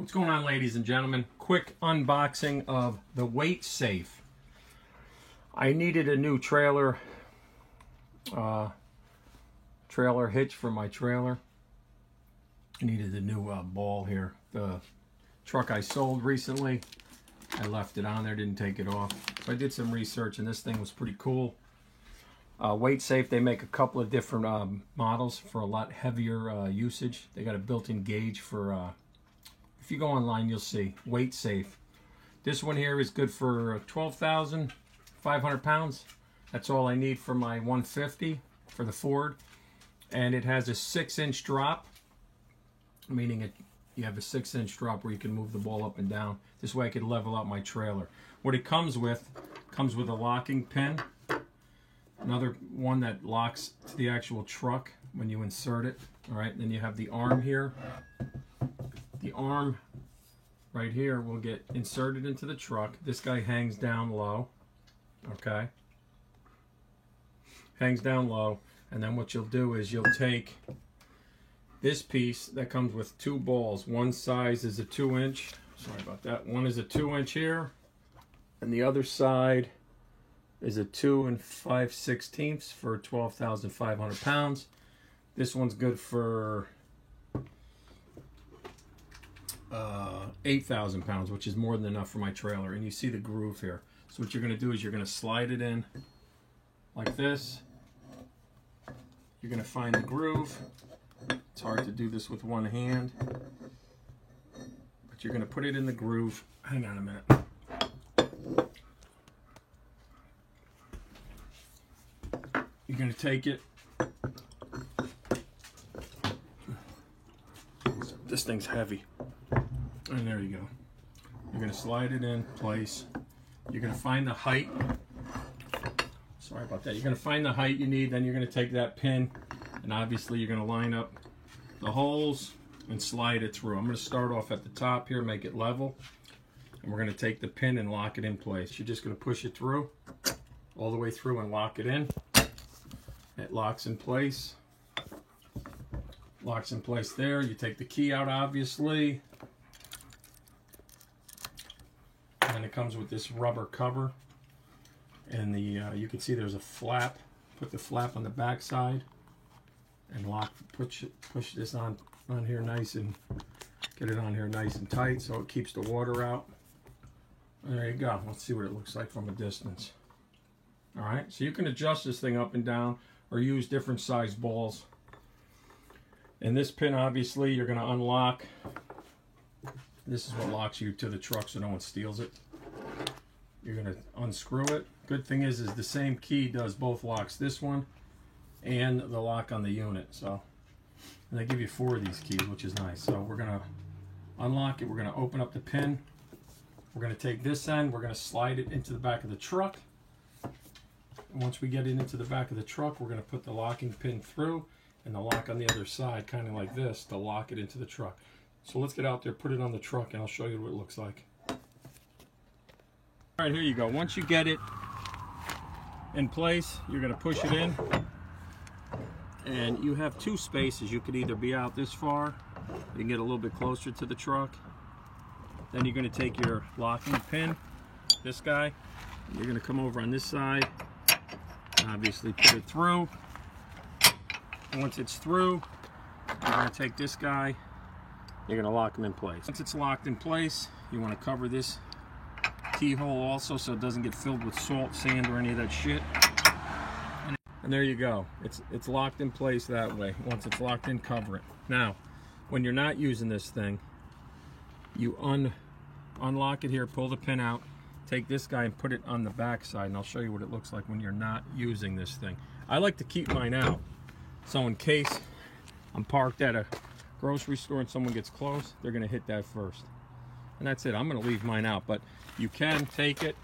What's going on, ladies and gentlemen? Quick unboxing of the Weight Safe. I needed a new trailer hitch for my trailer. I needed a new ball here. The truck I sold recently, I left it on there, didn't take it off. So I did some research and this thing was pretty cool. Weight Safe, they make a couple of different models for a lot heavier usage. They got a built-in gauge for if you go online, you'll see Weight Safe. This one here is good for 12,500 pounds. That's all I need for my 150 for the Ford. And it has a 6-inch drop, meaning you have a 6-inch drop where you can move the ball up and down. This way I could level out my trailer. What it comes with a locking pin. Another one that locks to the actual truck when you insert it. All right, then you have the arm here. The arm right here will get inserted into the truck. This guy hangs down low, okay? Hangs down low, and then what you'll do is you'll take this piece that comes with two balls. One size is a 2-inch, sorry about that. One is a 2-inch here, and the other side is a 2 5/16 for 12,500 pounds. This one's good for 8,000 pounds, which is more than enough for my trailer. And you see the groove here. So what you're going to do is you're going to slide it in like this. You're going to find the groove. It's hard to do this with one hand, but you're going to put it in the groove. Hang on a minute. You're going to take it. This thing's heavy. And there you go. You're going to slide it in place. You're going to find the height. Sorry about that. You're going to find the height you need. Then you're going to take that pin, and obviously you're going to line up the holes and slide it through. I'm going to start off at the top here, make it level, and we're going to take the pin and lock it in place. You're just going to push it through, all the way through, and lock it in. It locks in place. Locks in place there. You take the key out, obviously. And it comes with this rubber cover. And you can see there's a flap. Put the flap on the back side. And push this on here nice and get it on here nice and tight so it keeps the water out. And there you go. Let's see what it looks like from a distance. Alright, so you can adjust this thing up and down or use different size balls. And this pin, obviously, you're going to unlock. This is what locks you to the truck so no one steals it. You're going to unscrew it. Good thing is the same key does both locks, this one and the lock on the unit. So, and they give you 4 of these keys, which is nice. So we're going to unlock it. We're going to open up the pin. We're going to take this end. We're going to slide it into the back of the truck. And once we get it into the back of the truck, we're going to put the locking pin through and the lock on the other side, kind of like this, to lock it into the truck. So let's get out there, put it on the truck, and I'll show you what it looks like. All right, here you go. Once you get it in place, you're going to push it in. And you have 2 spaces. You could either be out this far, you can get a little bit closer to the truck. Then you're going to take your locking pin, this guy, and you're going to come over on this side, obviously put it through. Once it's through, you're going to take this guy, you're going to lock him in place. Once it's locked in place, you want to cover this keyhole also so it doesn't get filled with salt, sand, or any of that shit. And there you go. It's locked in place that way. Once it's locked in, cover it. Now, when you're not using this thing, you unlock it here, pull the pin out, take this guy and put it on the back side, and I'll show you what it looks like when you're not using this thing. I like to keep mine out. So in case I'm parked at a grocery store and someone gets close, they're going to hit that first. And that's it. I'm going to leave mine out. But you can take it,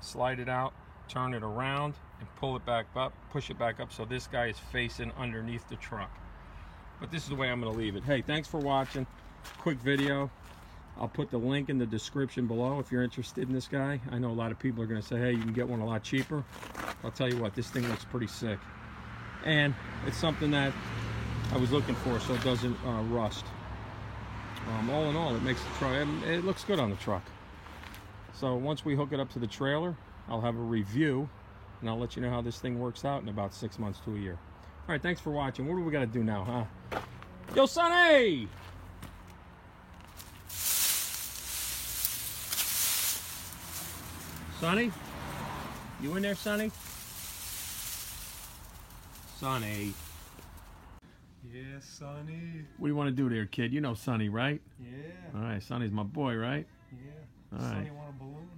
slide it out, turn it around, and pull it back up, push it back up so this guy is facing underneath the truck. But this is the way I'm going to leave it. Hey, thanks for watching. Quick video. I'll put the link in the description below if you're interested in this guy. I know a lot of people are going to say, hey, you can get one a lot cheaper. I'll tell you what, this thing looks pretty sick. And it's something that I was looking for so it doesn't rust. All in all, it makes the truck, it looks good on the truck. So once we hook it up to the trailer, I'll have a review, and I'll let you know how this thing works out in about 6 months to a year. All right, thanks for watching. What do we got to do now, huh? Yo, Sonny! Sonny? You in there, Sonny? Sonny. Yeah, Sonny. What do you want to do there, kid? You know Sonny, right? Yeah. All right, Sonny's my boy, right? Yeah. All Sonny right. want a balloon?